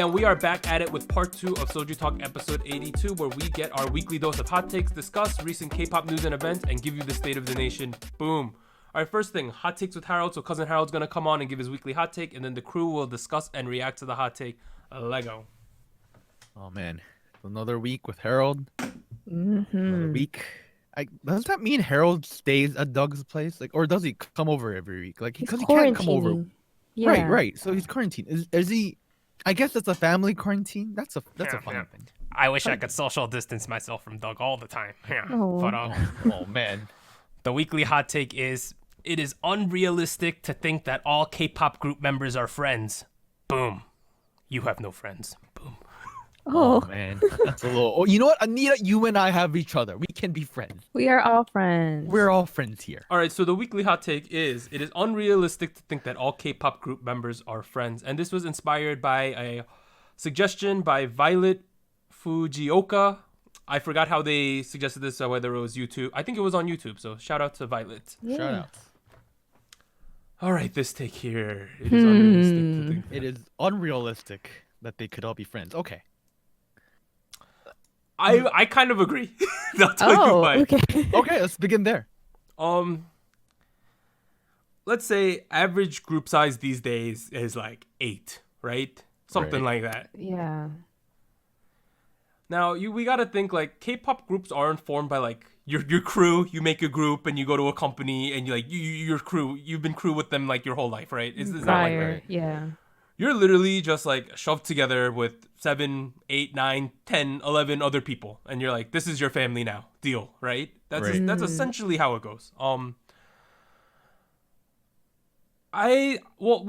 and we are back at it with part 2 of SojuTalk episode 82, where we get our weekly dose of hot takes, discuss recent K-pop news and events, and give you the state of the nation. Boom. All right, first thing, hot takes with Harold. So Cousin Harold's going to come on and give his weekly hot take, and then the crew will discuss and react to the hot take. Lego. Oh, man. Another week with Harold. Another week. Does that mean Harold stays at Doug's place? Like, or does he come over every week? Like, because he can't come over. Yeah. Right. So he's quarantined. Is he? I guess that's a family quarantine. That's a funny thing. I wish I could social distance myself from Doug all the time. Yeah. Oh. But Oh man. the weekly hot take is: it is unrealistic to think that all K-pop group members are friends. Boom. You have no friends. Boom. Oh, Man, that's a little. Oh, you know what, Anita? You and I have each other. We can be friends. we are all friends. We're all friends here. All right, so the weekly hot take is: it is unrealistic to think that all K-pop group members are friends. And this was inspired by a suggestion by Violet Fujioka. I forgot how they suggested this, whether it was YouTube. I think it was on YouTube, so shout out to Violet. Yeah. Shout out. All right, this take here. It is unrealistic to think. It is unrealistic that they could all be friends. Okay. I kind of agree. I'll tell you Oh, why. okay. Okay, let's begin there. Let's say average group size these days is like 8, right? Something like that. Yeah. Now, we got to think like K-pop groups aren't formed by like your crew. You make a group and you go to a company and your crew. You've been crew with them like your whole life, right? It's not like Prior, that. yeah. You're literally just like shoved together with 7, 8, 9, 10, 11 other people, and you're like, this is your family now. Deal, right? That's essentially how it goes. We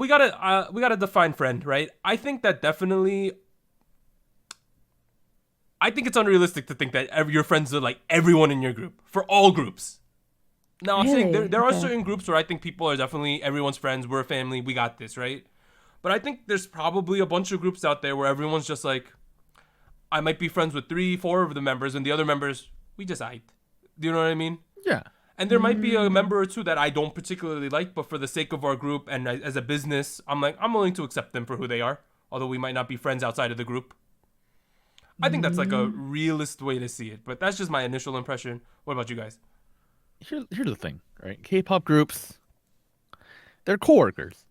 gotta define friend, right? I think it's unrealistic to think that your friends are like everyone in your group for all groups. Now, I'm saying there are certain groups where I think people are definitely everyone's friends. We're a family. We got this, right? But I think there's probably a bunch of groups out there where everyone's just like, I might be friends with 3, 4 of the members, and the other members, we just aight. Do you know what I mean? Yeah. And there might be a member or two that I don't particularly like, but for the sake of our group and as a business, I'm willing to accept them for who they are, although we might not be friends outside of the group. I think that's like a realist way to see it, but that's just my initial impression. What about you guys? Here's the thing, right? K-pop groups, they're coworkers.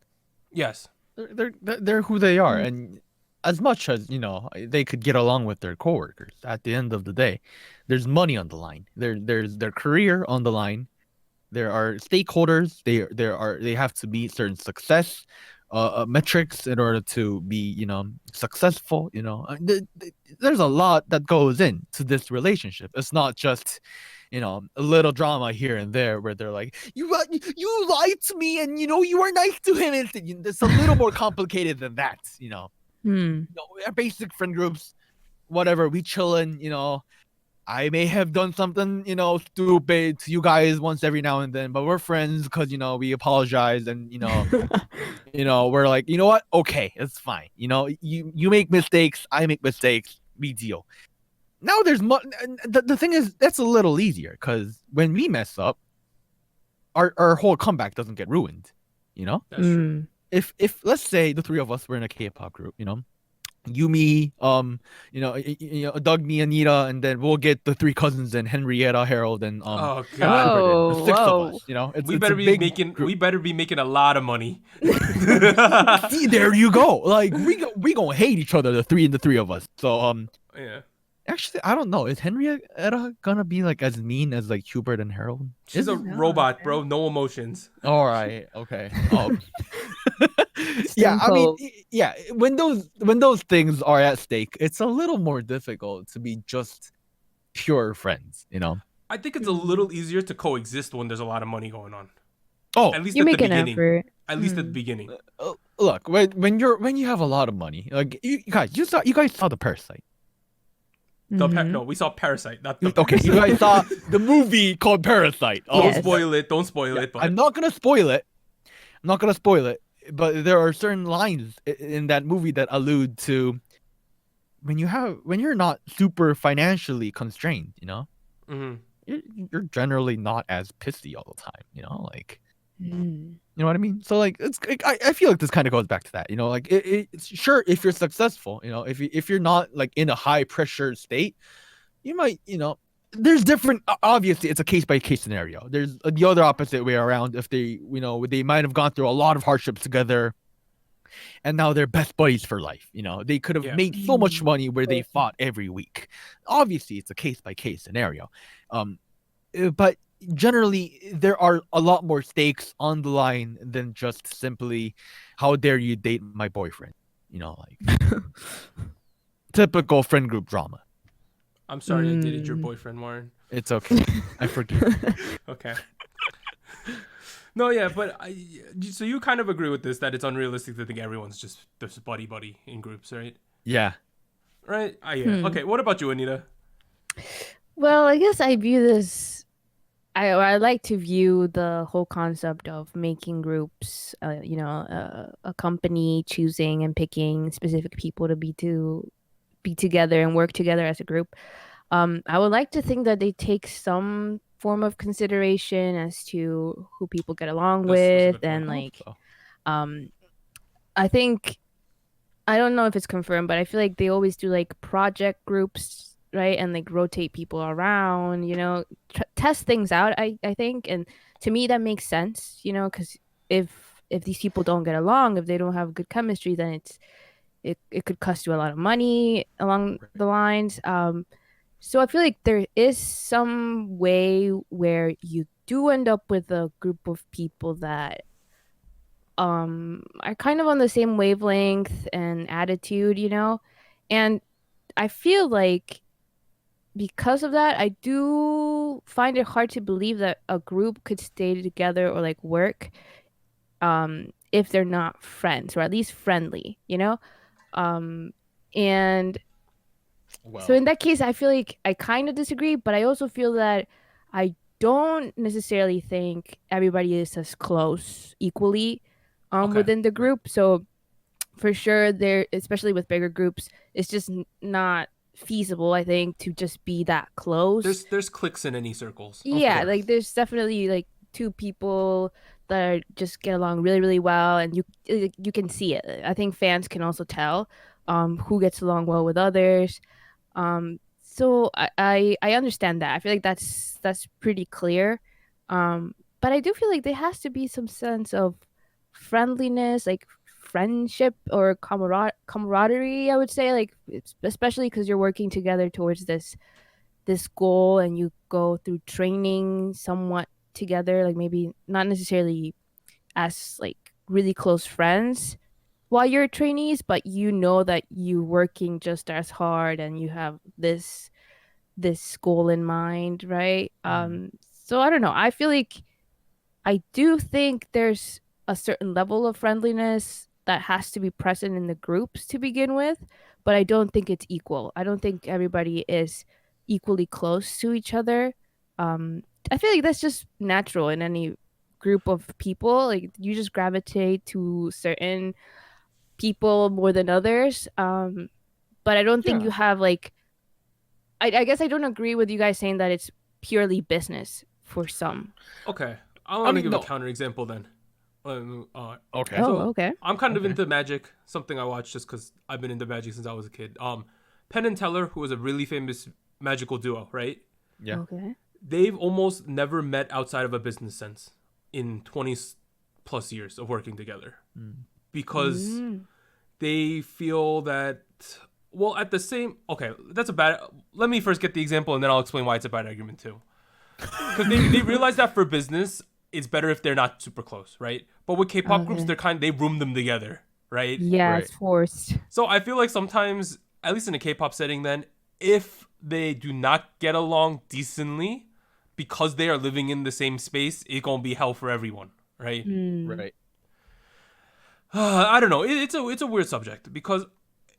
Yes. They're who they are, and as much as they could get along with their coworkers, at the end of the day, there's money on the line. There's their career on the line. There are stakeholders. They have to meet certain success metrics in order to be successful. There's a lot that goes into this relationship. It's not just a little drama here and there where they're like, you lied to me and you were nice to him. It's a little more complicated than that. Our basic friend groups, whatever, we chillin'. I may have done something stupid to you guys once every now and then, but we're friends because we apologize and we're like, you know what, okay, it's fine. You make mistakes, I make mistakes, we deal. Now there's the thing is, that's a little easier because when we mess up, our whole comeback doesn't get ruined. That's true. If let's say the 3 of us were in a K-pop group, you, me, Doug, me, Anita, and then we'll get the 3 cousins and Henrietta, Harold, and oh god, the 6 of us. We better be making a lot of money. See, there you go. Like we gonna hate each other, the 3 of us. So yeah. Actually, I don't know. Is Henrietta gonna be like as mean as like Hubert and Harold? She's a robot, bro. No emotions. All right. Okay. Yeah. I mean, yeah. When those things are at stake, it's a little more difficult to be just pure friends. I think it's a little easier to coexist when there's a lot of money going on. Oh, at least you at make the an beginning. effort. At least at the beginning. Look, when you have a lot of money, like you guys saw the Parasite. No, we saw Parasite, not the Okay, you guys saw the movie called Parasite. Don't spoil it. Don't spoil it. But I'm not gonna spoil it. But there are certain lines in that movie that allude to when you're not super financially constrained. You're generally not as pissy all the time. Like Mm. You know what I mean? So like I feel like this kind of goes back to that. You know, like it's sure if you're successful, you know, if you're not like in a high pressure state, you might, you know, there's different. Obviously, it's a case by case scenario. There's the other opposite way around. If they, you know, they might have gone through a lot of hardships together, and now they're best buddies for life. You know, they could have Yeah. made so much Mm. money where they Right. fought every week. Obviously, it's a case by case scenario. But generally there are a lot more stakes on the line than just simply how dare you date my boyfriend, you know, like typical friend group drama. I'm sorry I dated your Mm. boyfriend, Warren. It's okay. I forgive. Okay. No, yeah, but so you kind of agree with this, that it's unrealistic to think everyone's just buddy in groups, right? Yeah. Right? Yeah. Okay, what about you, Anita? Well, I guess I view this. I like to view the whole concept of making groups. A company choosing and picking specific people to be together and work together as a group. I would like to think that they take some form of consideration as to who people get along That's a with, good point. and I hope like, so. I think I don't know if it's confirmed, but I feel like they always do like project groups, right? And like rotate people around, test things out, I think. And to me, that makes sense, because if these people don't get along, if they don't have good chemistry, then it could cost you a lot of money along the lines. So I feel like there is some way where you do end up with a group of people that are kind of on the same wavelength and attitude, and I feel like because of that, I do find it hard to believe that a group could stay together or like work if they're not friends, or at least friendly, and so in that case, I feel like I kind of disagree, but I also feel that I don't necessarily think everybody is as close equally Okay. within the group. So for sure, there, especially with bigger groups, it's just not feasible, I think, to just be that close. There's cliques in any circles. Yeah, course. like there's definitely like two people that just get along really, really well, and you can see it. I think fans can also tell who gets along well with others. So I understand that. I feel like that's pretty clear. But I do feel like there has to be some sense of friendliness, like friendship or camaraderie, I would say, like especially because you're working together towards this goal, and you go through training somewhat together, like maybe not necessarily as like really close friends while you're trainees, but you know that you're working just as hard and you have this goal in mind, right? So I don't know, I feel like I do think there's a certain level of friendliness that has to be present in the groups to begin with, but I don't think it's equal. I don't think everybody is equally close to each other. I feel like that's just natural in any group of people. Like you just gravitate to certain people more than others. But I don't think Yeah. you have like. I guess I don't agree with you guys saying that it's purely business for some. Okay. I want to mean, give no. a counterexample then. Okay. Oh, So okay. I'm kind of Okay. into magic, something I watched just because I've been into magic since I was a kid. Penn and Teller, who was a really famous magical duo, right? Yeah. Okay. They've almost never met outside of a business sense in 20 plus years of working together because they feel that, well, at the same, okay, that's a bad, let me first get the example and then I'll explain why it's a bad argument too. Because they realize that for business, it's better if they're not super close, right? But with K-pop groups, they room them together, right? Yeah, Right. it's forced. So I feel like sometimes, at least in a K-pop setting then, if they do not get along decently because they are living in the same space, it's going to be hell for everyone, right? Right. I don't know. It's a weird subject because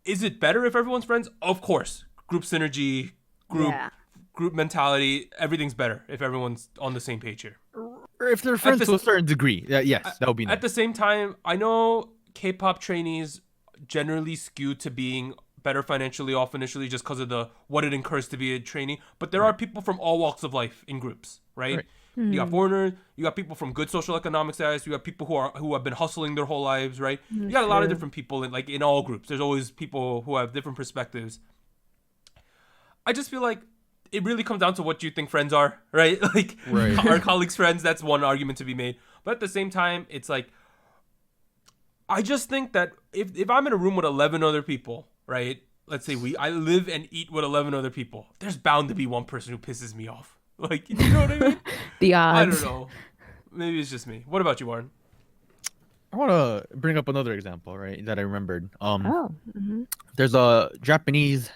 is it better if everyone's friends? Of course. Group synergy, group mentality, everything's better if everyone's on the same page here. Or if they're friends to a certain degree, yes, that would be nice. At the same time, I know K-pop trainees generally skew to being better financially off initially just because of what it incurs to be a trainee. But there are people from all walks of life in groups, right? You got foreigners, you got people from good social economic status, you got people who have been hustling their whole lives, right? You got a lot of different people in all groups. There's always people who have different perspectives. I just feel like it really comes down to what you think friends are, right? Like our colleagues' friends, that's one argument to be made. But at the same time, it's like, I just think that if I'm in a room with 11 other people, right? Let's say I live and eat with 11 other people. There's bound to be one person who pisses me off. Like, you know what I mean? The odds. I don't know. Maybe it's just me. What about you, Warren? I want to bring up another example, right, that I remembered. Mm-hmm. There's a Japanese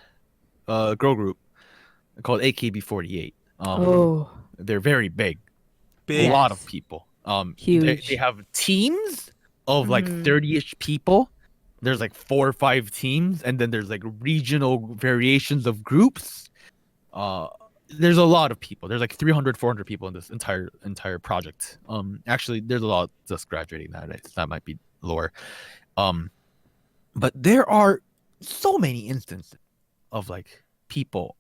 girl group called AKB48. They're very big. A lot of people. Huge. They have teams of like 30-ish people. There's like 4 or 5 teams, and then there's like regional variations of groups. There's a lot of people. There's like 300, 400 people in this entire project. Actually, there's a lot just graduating that might be lower. But there are so many instances of like people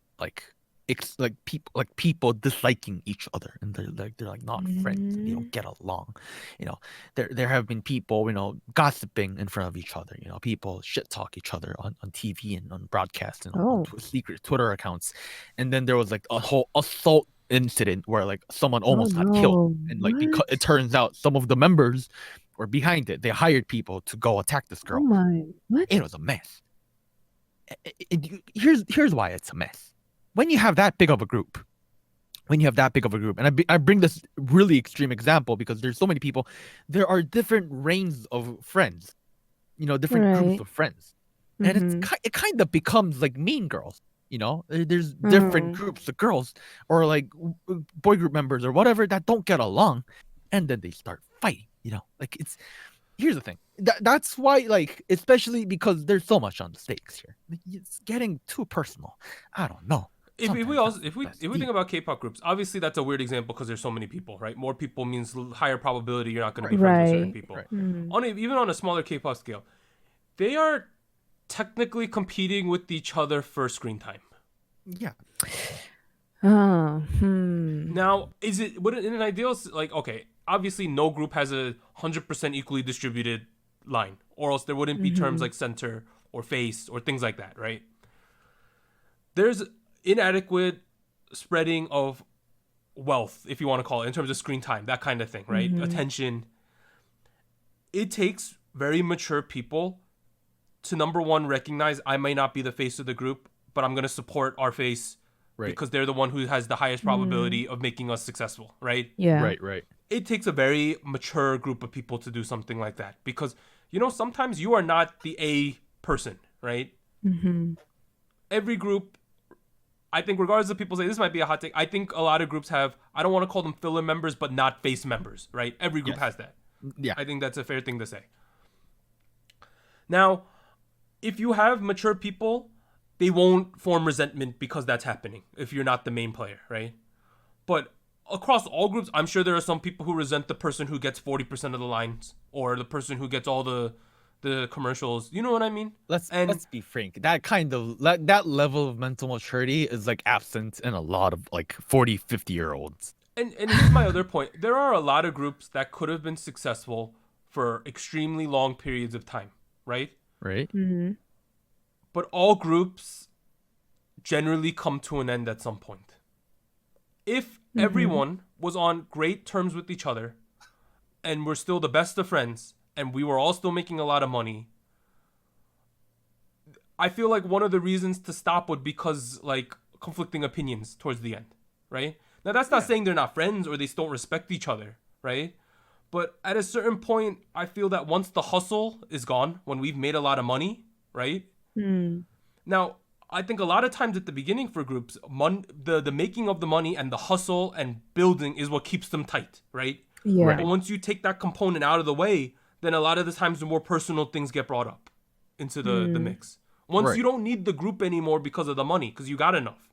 people disliking each other, and they're like not friends, and they don't get along. You know, there have been people, you know, gossiping in front of each other. You know, people shit talk each other on TV and on broadcast and on secret Twitter accounts. And then there was like a whole assault incident where like someone almost got killed, and like because it turns out some of the members were behind it. They hired people to go attack this girl. What? It was a mess. Here's why it's a mess. When you have that big of a group, and I bring this really extreme example because there's so many people, there are different ranges of friends, you know, different groups of friends, and it kind of becomes like Mean Girls, you know. There's different groups of girls or like boy group members or whatever that don't get along, and then they start fighting, you know. Like here's the thing. That's why, like, especially because there's so much on the stakes here. It's getting too personal. I don't know. If we think about K-pop groups, obviously that's a weird example because there's so many people, right? More people means higher probability you're not going to be friends with certain people. Right. Even on a smaller K-pop scale, they are technically competing with each other for screen time. Yeah. Now, would it in an ideal, like, okay, obviously no group has a 100% equally distributed line, or else there wouldn't be terms like center or face or things like that, right? There's inadequate spreading of wealth, if you want to call it, in terms of screen time, that kind of thing, right? Attention. It takes very mature people to, number one, recognize I may not be the face of the group, but I'm going to support our face because they're the one who has the highest probability of making us successful, right? Yeah. Right. It takes a very mature group of people to do something like that because, you know, sometimes you are not the A person, right? Every group, I think, regardless of people say this might be a hot take, I think a lot of groups have, I don't want to call them filler members, but not face members, right? Every group has that. Yeah. I think that's a fair thing to say. Now, if you have mature people, they won't form resentment because that's happening if you're not the main player, right? But across all groups, I'm sure there are some people who resent the person who gets 40% of the lines or the person who gets all the commercials. You know what I mean? Let's be frank. That level of mental maturity is like absent in a lot of like 40, 50-year-olds. And here's my other point. There are a lot of groups that could have been successful for extremely long periods of time, right? Right. But all groups generally come to an end at some point. If everyone was on great terms with each other and we're still the best of friends and we were all still making a lot of money, I feel like one of the reasons to stop would be because like conflicting opinions towards the end, right? Now that's not saying they're not friends or they don't respect each other, right? But at a certain point, I feel that once the hustle is gone, when we've made a lot of money, right? Now, I think a lot of times at the beginning for groups, the making of the money and the hustle and building is what keeps them tight, right? Yeah. Right. But once you take that component out of the way, then a lot of the times the more personal things get brought up into the mix. Once you don't need the group anymore because of the money, because you got enough,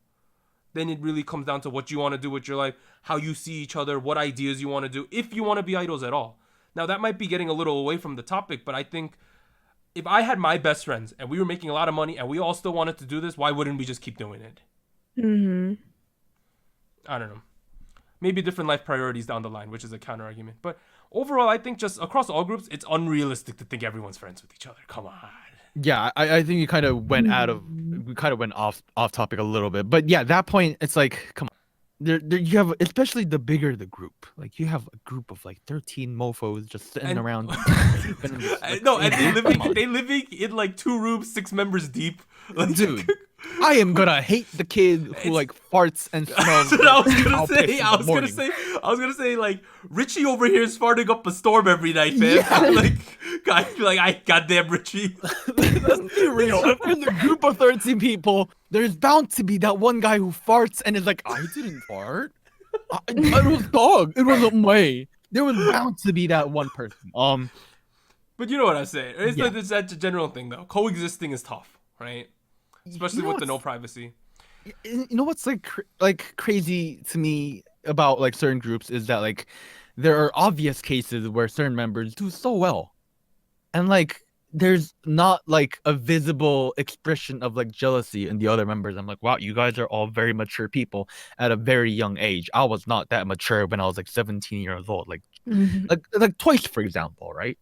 then it really comes down to what you want to do with your life, how you see each other, what ideas you want to do, if you want to be idols at all. Now, that might be getting a little away from the topic, but I think if I had my best friends and we were making a lot of money and we all still wanted to do this, why wouldn't we just keep doing it? I don't know. maybe different life priorities down the line, which is a counter argument. But overall, I think just across all groups, it's unrealistic to think everyone's friends with each other. Come on. Yeah, I think you kind of went we kind of went off topic a little bit, but yeah, that point, it's like, come on, there you have, especially the bigger the group, like you have a group of like 13 mofos just sitting around. No, and they living in like 2 rooms, 6 members deep. Like, dude, I am gonna hate the kid who like farts and smells. That's what I was gonna say, like Richie over here is farting up a storm every night, man. Yeah. I goddamn Richie. Let's be real. If in a group of 13 people, there's bound to be that one guy who farts and is like, I didn't fart. It was dog. It wasn't me. There was bound to be that one person. But you know what I'm saying. It's that's a general thing though. Coexisting is tough, right? Especially with the no privacy. You know what's like crazy to me about like certain groups is that like there are obvious cases where certain members do so well, and like there's not like a visible expression of like jealousy in the other members. I'm like, wow, you guys are all very mature people at a very young age. I was not that mature when I was like 17 years old. Like, like Twice, for example, right?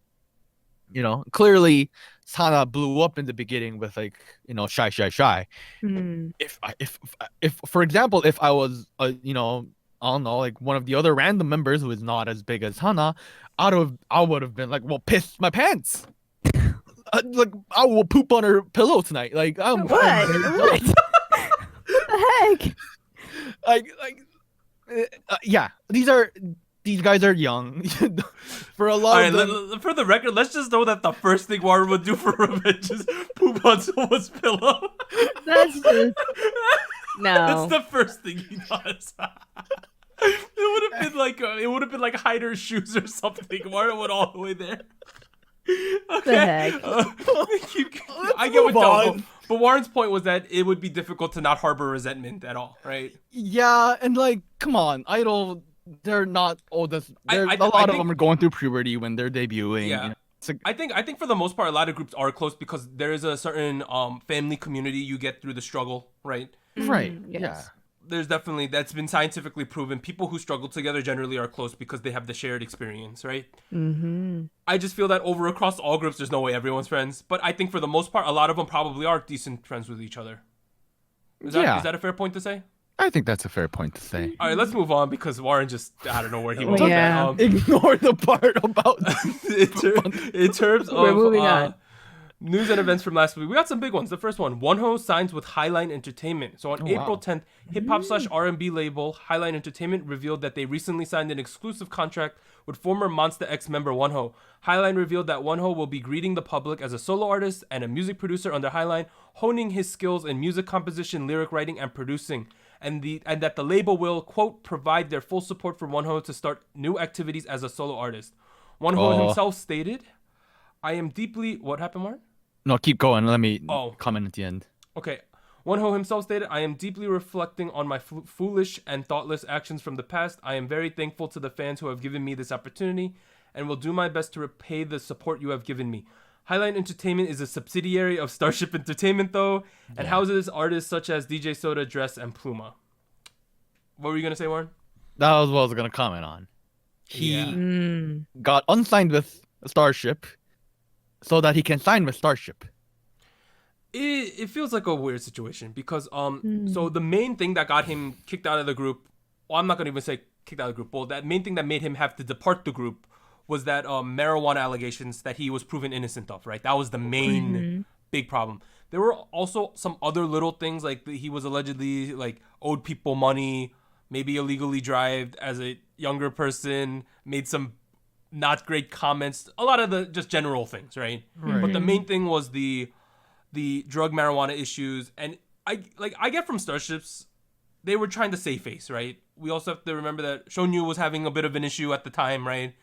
You know, clearly Sana blew up in the beginning with like, you know, shy. If for example, if I was you know, I don't know, like one of the other random members who is not as big as Hana, I would have been like, well, piss my pants. Like I will poop on her pillow tonight. Like I'm what? What the heck? Yeah, these guys are young. For a lot of them. For the record, let's just know that the first thing Warren would do for revenge is poop on someone's pillow. That's just no. That's the first thing he does. It would have been like hide her shoes or something. Warren went all the way there. Okay. The heck? I get what John. But Warren's point was that it would be difficult to not harbor resentment at all, right? Yeah, and like, come on, I-DLE. They're not all this. A lot of them are going through puberty when they're debuting. Yeah. You know? Like, I think for the most part, a lot of groups are close because there is a certain family community you get through the struggle, right? Right. Yes. Yeah. There's definitely, that's been scientifically proven. People who struggle together generally are close because they have the shared experience, right? Mm-hmm. I just feel that across all groups, there's no way everyone's friends. But I think for the most part, a lot of them probably are decent friends with each other. Is that a fair point to say? I think that's a fair point to say. All right, let's move on because Warren just, I don't know where he went with that. Ignore the part about... in terms of... We're moving on. News and events from last week. We got some big ones. The first one, Wonho signs with Highline Entertainment. So on April 10th, hip-hop/R&B label Highline Entertainment revealed that they recently signed an exclusive contract with former Monsta X member Wonho. Highline revealed that Wonho will be greeting the public as a solo artist and a music producer under Highline, honing his skills in music composition, lyric writing, and producing. And that the label will, quote, provide their full support for Wonho to start new activities as a solo artist. Wonho himself stated, I am deeply... What happened, Mark? No, keep going. Let me comment at the end. Okay. Wonho himself stated, I am deeply reflecting on my foolish and thoughtless actions from the past. I am very thankful to the fans who have given me this opportunity and will do my best to repay the support you have given me. Highline Entertainment is a subsidiary of Starship Entertainment, though, and houses artists such as DJ Soda, Dress, and Pluma. What were you going to say, Warren? That was what I was going to comment on. He got unsigned with Starship so that he can sign with Starship. It feels like a weird situation because so the main thing that got him kicked out of the group, well, I'm not going to even say kicked out of the group, well, that main thing that made him have to depart the group was that marijuana allegations that he was proven innocent of, right? That was the main big problem. There were also some other little things, like he was allegedly like owed people money, maybe illegally drived as a younger person, made some not great comments, a lot of the just general things, right? But the main thing was the drug marijuana issues. And I get from Starships, they were trying to save face, right? We also have to remember that Shonyu was having a bit of an issue at the time, right?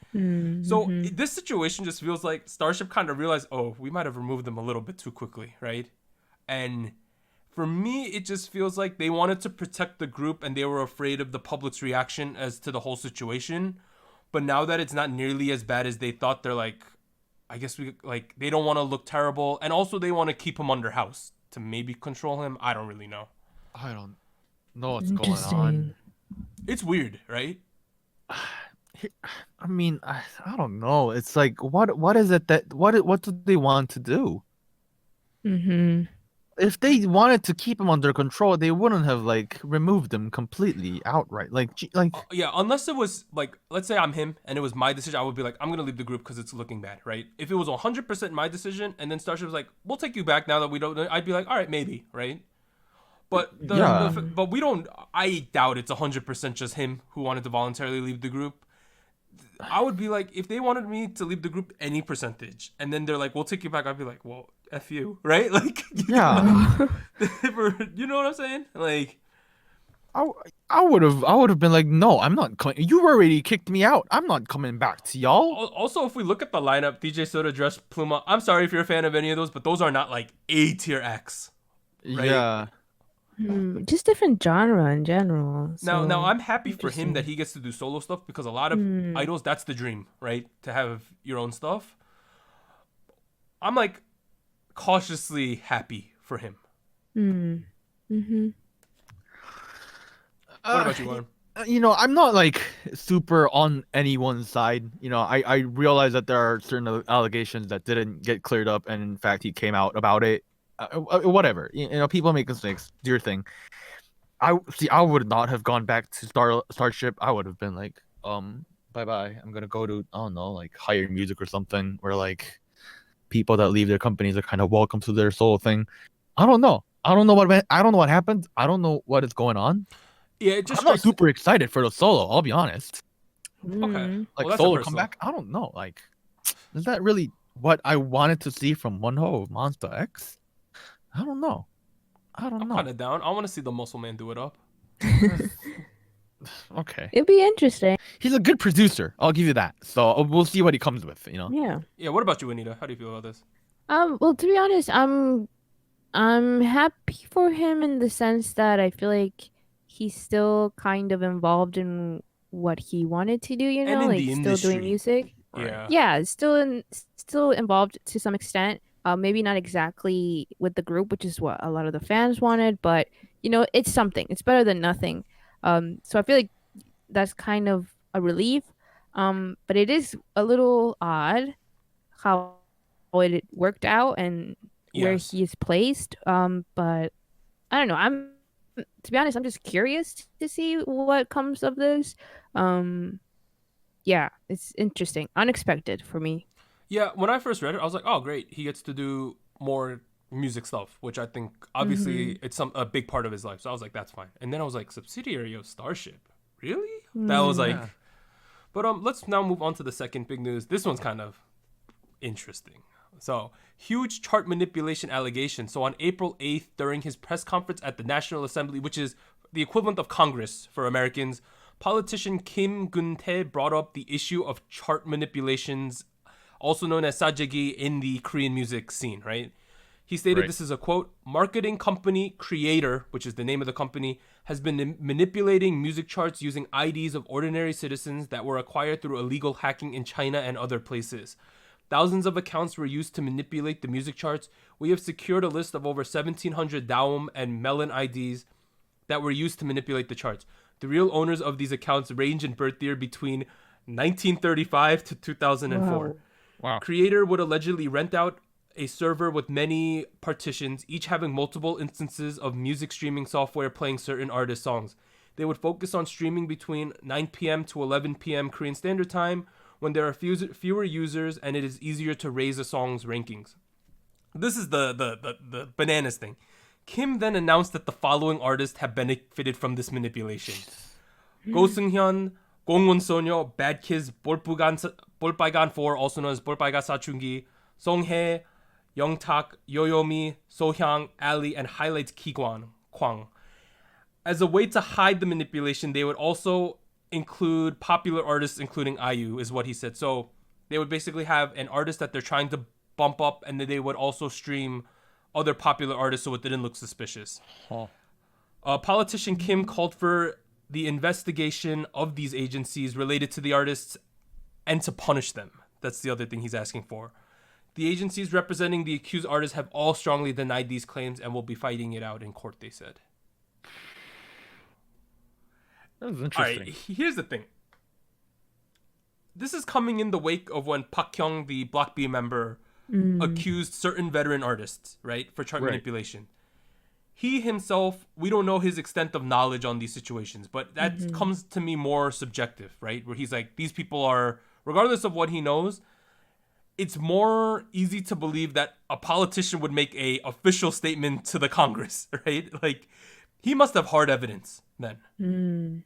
So this situation just feels like Starship kind of realized, oh, we might have removed them a little bit too quickly, right? And for me, it just feels like they wanted to protect the group and they were afraid of the public's reaction as to the whole situation. But now that it's not nearly as bad as they thought, they're like, I guess they don't want to look terrible. And also they want to keep him under house to maybe control him. I don't really know. I don't know what's going on. It's weird, right? I mean, I don't know. It's like, what is it that what do they want to do? Mm-hmm. If they wanted to keep him under control, they wouldn't have like removed him completely outright. Yeah, unless it was like, let's say I'm him and it was my decision, I would be like, I'm gonna leave the group because it's looking bad, right? If it was 100% my decision and then Starship was like, we'll take you back now that we don't, I'd be like, all right, maybe, right? But but we don't. I doubt it's 100% just him who wanted to voluntarily leave the group. I would be like, if they wanted me to leave the group any percentage, and then they're like, we'll take you back, I'd be like, well, F you, right? Like, yeah. you know what I'm saying? Like, I would have been like, no, I'm not coming. You already kicked me out. I'm not coming back to y'all. Also, if we look at the lineup, DJ Soda, Dress, Pluma, I'm sorry if you're a fan of any of those, but those are not like A tier acts. Right? Yeah. Just different genre in general. Now I'm happy for him that he gets to do solo stuff because a lot of idols, that's the dream, right? To have your own stuff. I'm like cautiously happy for him. Mm-hmm. What about you, Warren? I'm not like super on anyone's side. I realize that there are certain allegations that didn't get cleared up, and in fact, he came out about it. Whatever. People make mistakes. Do your thing. I would not have gone back to Starship. I would have been like, bye. I'm gonna go to, I don't know, like higher music or something, where like people that leave their companies are kind of welcome to their solo thing. I don't know what happened. I don't know what is going on. Yeah, I'm not super excited for the solo. I'll be honest. Okay. Like solo come back. I don't know. Like, is that really what I wanted to see from Wonho of Monster X? I don't know. I'm kind of down. I want to see the Muscle Man do it up. Okay. It'd be interesting. He's a good producer. I'll give you that. So we'll see what he comes with. Yeah. Yeah. What about you, Anita? How do you feel about this? Well, to be honest, I'm happy for him in the sense that I feel like he's still kind of involved in what he wanted to do, And in like the still industry. doing music. Yeah. Yeah, still involved to some extent. Maybe not exactly with the group, which is what a lot of the fans wanted, but it's something. It's better than nothing. So I feel like that's kind of a relief. But it is a little odd how it worked out and where he is placed. But I don't know. To be honest, I'm just curious to see what comes of this. Yeah, it's interesting, unexpected for me. Yeah, when I first read it, I was like, oh, great. He gets to do more music stuff, which I think, obviously, it's a big part of his life. So I was like, that's fine. And then I was like, subsidiary of Starship? Really? That was like... Yeah. But let's now move on to the second big news. This one's kind of interesting. So, huge chart manipulation allegation. So on April 8th, during his press conference at the National Assembly, which is the equivalent of Congress for Americans, politician Kim Gun-tae brought up the issue of chart manipulations, also known as sajegi in the Korean music scene, right? He stated this is a quote, marketing company Creator, which is the name of the company, has been manipulating music charts using IDs of ordinary citizens that were acquired through illegal hacking in China and other places. Thousands of accounts were used to manipulate the music charts. We have secured a list of over 1,700 Daum and Melon IDs that were used to manipulate the charts. The real owners of these accounts range in birth year between 1935 to 2004. Wow. Creator would allegedly rent out a server with many partitions, each having multiple instances of music streaming software playing certain artist songs. They would focus on streaming between 9 p.m. to 11 p.m. Korean Standard Time when there are fewer users and it is easier to raise a song's rankings. This is the bananas thing. Kim then announced that the following artists have benefited from this manipulation. Go Seung-hyun, Gongwon Sonyo, Bad Kids, Bolpaigan 4, also known as Bolpaiga Sachungi, Songhae, Youngtak, Yoyomi, Sohyang, Ali, and highlights Kwang. As a way to hide the manipulation, they would also include popular artists, including IU, is what he said. So they would basically have an artist that they're trying to bump up, and then they would also stream other popular artists so it didn't look suspicious. Politician Kim called for the investigation of these agencies related to the artists and to punish them. That's the other thing he's asking for. The agencies representing the accused artists have all strongly denied these claims and will be fighting it out in court, they said. That was interesting. All right, here's the thing. this is coming in the wake of when Park Hyung, the Block B member, accused certain veteran artists, right, for chart manipulation. He himself, we don't know his extent of knowledge on these situations, but that comes to me more subjective, right? Where he's like, these people are, regardless of what he knows, it's more easy to believe that a politician would make a official statement to the Congress, right? Like, he must have hard evidence then.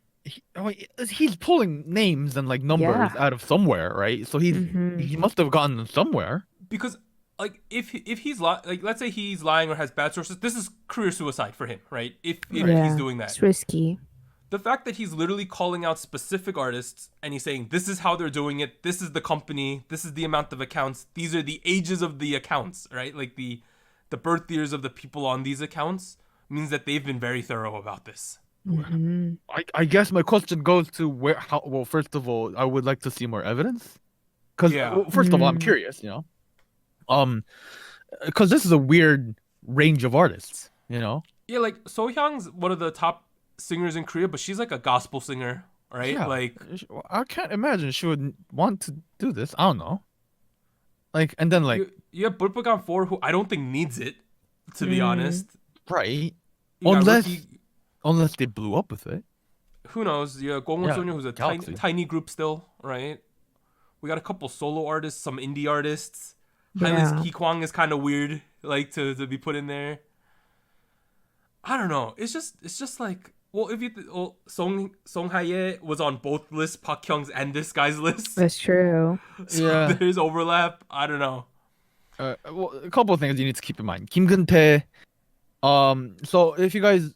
He's pulling names and like numbers out of somewhere, right? So he must have gotten them somewhere. Because like if he's like, let's say he's lying or has bad sources, this is career suicide for him, right? If he's doing that, it's risky. The fact that he's literally calling out specific artists and he's saying this is how they're doing it, this is the company, this is the amount of accounts, these are the ages of the accounts, right? Like the birth years of the people on these accounts means that they've been very thorough about this. I guess my question goes to well, first of all, I would like to see more evidence. Because first of all, I'm curious, because this is a weird range of artists, Yeah, like Sohyang's one of the top singers in Korea, but she's like a gospel singer, right? Yeah, like I can't imagine she would want to do this. I don't know. Like, and then like you have Bulpagan 4, who I don't think needs it, to be honest. Right. You Unless they blew up with it. Who knows? Yeah, Gongwon Sonyo, who's a tiny group still, right? We got a couple solo artists, some indie artists. Highline Ki Kwang is kind of weird, like to be put in there. I don't know. It's just like, well, if you Song Hae was on both lists, Park Hyung's and this guy's list. That's true. So there's overlap. I don't know. Well, a couple of things you need to keep in mind. Kim Gun-tae. So if you guys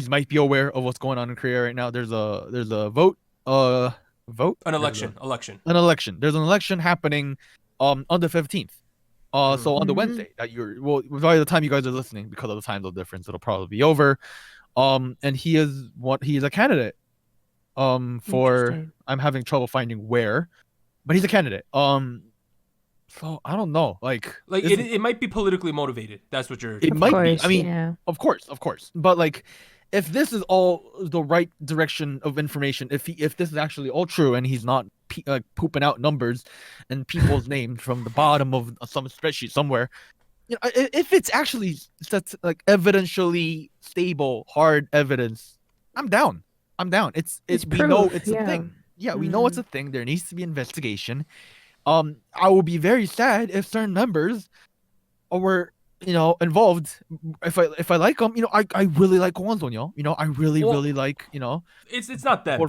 might be aware of what's going on in Korea right now, there's a vote. An election. There's an election happening on the 15th. So on the Wednesday by the time you guys are listening, because of the time zone difference, it'll probably be over. And he is a candidate. For I'm having trouble finding where, but he's a candidate. So I don't know. Like it might be politically motivated. That's what you're. It might be. I mean, of course. But like, if this is all the right direction of information, if this is actually all true and he's not pooping out numbers and people's names from the bottom of some spreadsheet somewhere, if it's actually like evidentially stable, hard evidence, I'm down. It's we know it's a thing. Yeah, we know it's a thing. There needs to be investigation. I will be very sad if certain members were, involved. If I like them, I really like Kwon Sonyo. I really like, It's not them.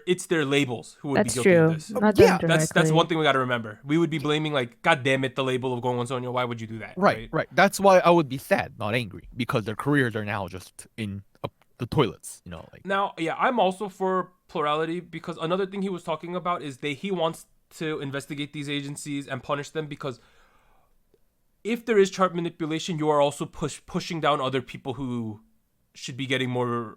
It's their labels who would be guilty of this. Not that's one thing we got to remember. We would be blaming like, God damn it, the label of Kwon Sonyo. Why would you do that? Right. That's why I would be sad, not angry, because their careers are now just in the toilets. Now, I'm also for plurality, because another thing he was talking about is he wants to investigate these agencies and punish them, because if there is chart manipulation, you are also pushing down other people who should be getting more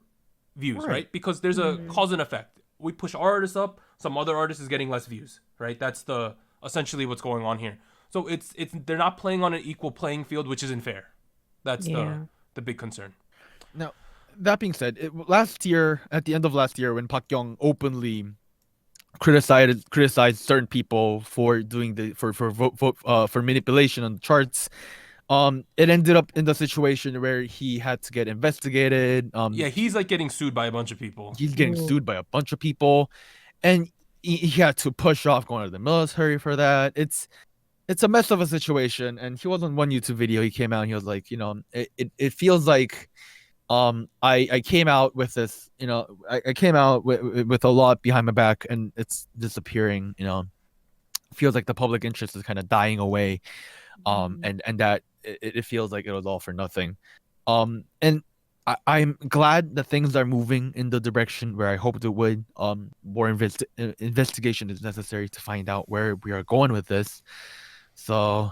views, right? Because there's a cause and effect. We push our artists up, some other artist is getting less views, right? That's essentially what's going on here. So it's they're not playing on an equal playing field, which isn't fair. That's the big concern. Now, that being said, at the end of last year, when Park Hyung openly criticized certain people for doing for manipulation on the charts, it ended up in the situation where he had to get investigated. He's like getting sued by a bunch of people. He's getting sued by a bunch of people, and he had to push off going to the military for that. It's a mess of a situation. And he was on one YouTube video. He came out and he was like, it feels like I came out with this, I came out with a lot behind my back, and it's disappearing. Feels like the public interest is kind of dying away, and that it feels like it was all for nothing. And I'm glad that things are moving in the direction where I hoped it would. More investigation is necessary to find out where we are going with this. So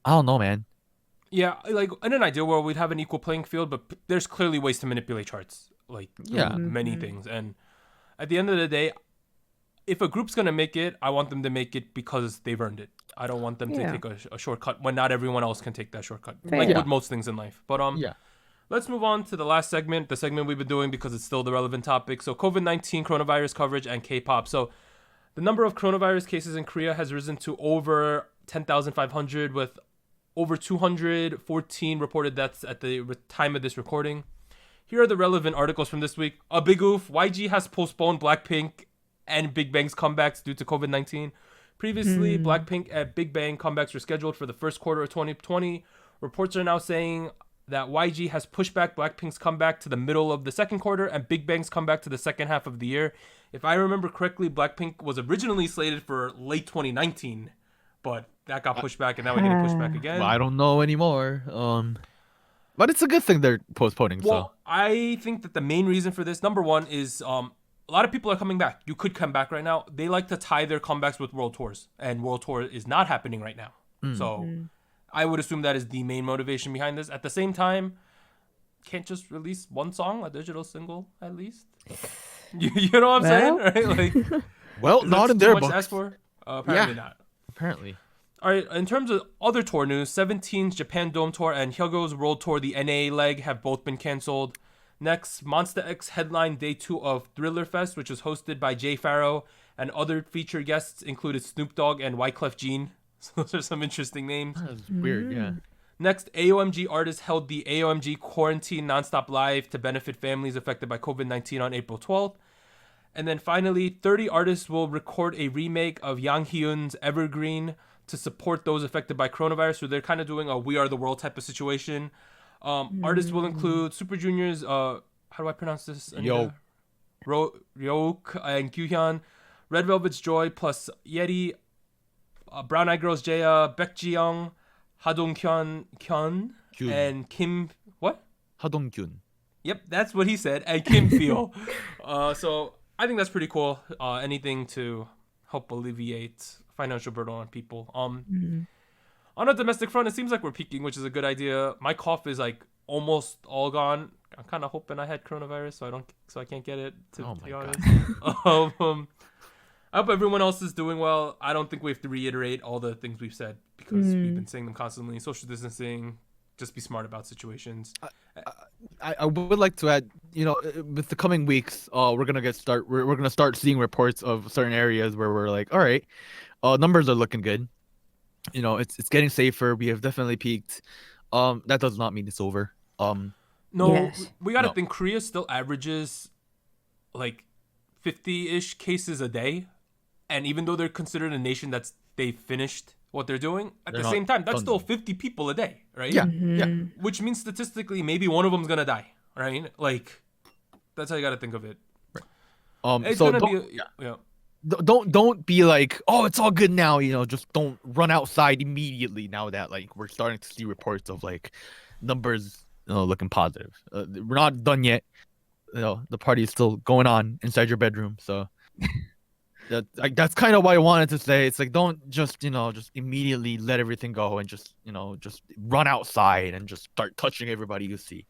I don't know, man. Yeah, like in an ideal world, we'd have an equal playing field, but there's clearly ways to manipulate charts, like many things. And at the end of the day, if a group's gonna make it, I want them to make it because they've earned it. I don't want them to take a shortcut when not everyone else can take that shortcut, with most things in life. But let's move on to the last segment, the segment we've been doing because it's still the relevant topic. So COVID-19, coronavirus coverage, and K-pop. So The number of coronavirus cases in Korea has risen to over 10,500 with over 214 reported deaths at the time of this recording. Here are the relevant articles from this week. A big oof. YG has postponed Blackpink and Big Bang's comebacks due to COVID-19. Previously, Blackpink and Big Bang comebacks were scheduled for the first quarter of 2020. Reports are now saying that YG has pushed back Blackpink's comeback to the middle of the second quarter and Big Bang's comeback to the second half of the year. If I remember correctly, Blackpink was originally slated for late 2019, but that got pushed back and now we're getting pushed back again. Well, I don't know anymore. But it's a good thing they're postponing. Well, so I think that the main reason for this, number one, is a lot of people are coming back. You could come back right now. They like to tie their comebacks with world tours, and world tour is not happening right now. So I would assume that is the main motivation behind this. At the same time, can't just release one song, a digital single at least. You know what I'm saying, right? Like, well, not in their books. Ask for? Apparently not. Apparently. All right, in terms of other tour news, 17's Japan Dome Tour and Hyogo's World Tour, the NA leg, have both been canceled. Next, Monsta X headlined day 2 of Thriller Fest, which was hosted by Jay Farrow, and other featured guests included Snoop Dogg and Wyclef Jean. So those are some interesting names. That's weird, yeah. Next, AOMG artists held the AOMG Quarantine Nonstop Live to benefit families affected by COVID-19 on April 12th. And then finally, 30 artists will record a remake of Yang Hyun's Evergreen to support those affected by coronavirus. So they're kind of doing a We Are the World type of situation. Artists will include Super Junior's, how do I pronounce this? Yo. Ryok and Kyuhyun, Red Velvet's Joy plus Yeti, Brown Eyed Girl's Jaya, Baek Ji-young, Ha-dong Kyun, and Kim, what? Ha-dong Kyun. Yep, that's what he said, and Kim Feel. So I think that's pretty cool. Anything to help alleviate financial burden on people. On a domestic front, it seems like we're peaking, which is a good idea. My cough is like almost all gone. I'm kind of hoping I had coronavirus, so I can't get it. To be honest, I hope everyone else is doing well. I don't think we have to reiterate all the things we've said because we've been saying them constantly. Social distancing, just be smart about situations. I would like to add, with the coming weeks, we're gonna start seeing reports of certain areas where we're like, all right, numbers are looking good. It's getting safer. We have definitely peaked. That does not mean it's over. We gotta think Korea still averages like 50-ish cases a day, and even though they're considered a nation they've finished what they're doing, at the same time, that's still 50 people a day, right? Yeah, yeah. Which means statistically, maybe one of them's gonna die, right? Like, that's how you gotta think of it. Right. It's so gonna don't be like, oh, it's all good now. Just don't run outside immediately now that like we're starting to see reports of like numbers looking positive. We're not done yet. The party is still going on inside your bedroom. So that's kind of why I wanted to say. It's like, don't just immediately let everything go and just run outside and just start touching everybody you see.